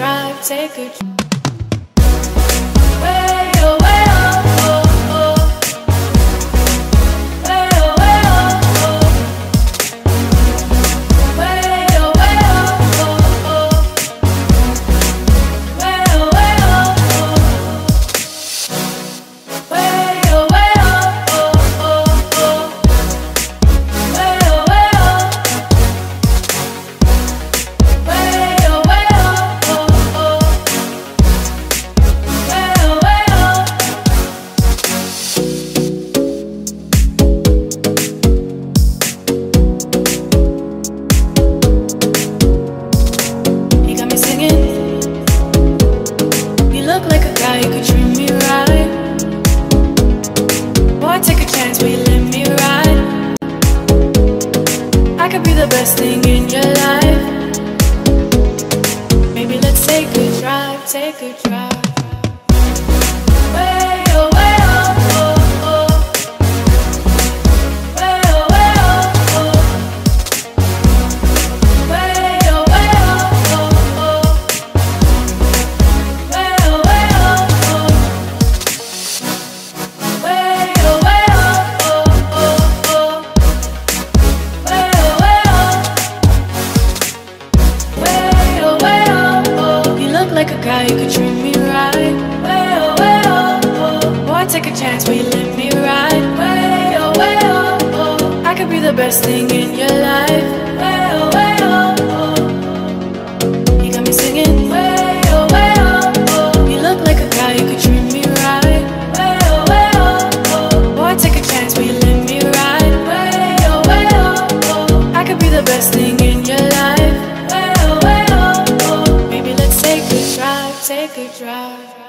drive, take a drive. Way oh, way oh, oh, oh. Way oh, way oh, oh. Way oh, way oh, oh, oh. Way oh, way oh, oh. Way oh, way oh, oh, oh, oh. Way oh, way oh. Way oh, way oh, oh, oh. Way oh, way oh. You got me singing. You look like a guy who could treat me right. Boy, take a chance, will you let me ride? I could be the best thing in your life. Maybe let's take a drive, take a drive. Way oh, way oh, oh, oh. Way oh, way oh, oh. Way oh, way oh, oh, oh. Way oh, way oh, oh. Way oh, way oh, oh, oh, oh. Way oh, way oh. Way oh, way oh, oh. You look like a guy who could treat me right. Way oh, way oh, oh. Boy, take a chance, will you let me ride? Way oh, way oh, oh. I could be the best thing in your life. Way oh, way oh, oh. You got me singing. Way oh, way oh, oh. You look like a guy who could treat me right. Way oh, way oh, oh. Boy, take a chance, will you let me ride? Way oh, way oh, oh. I could be the best thing in your life. Way oh, way oh, oh. Maybe let's take a drive, take a drive.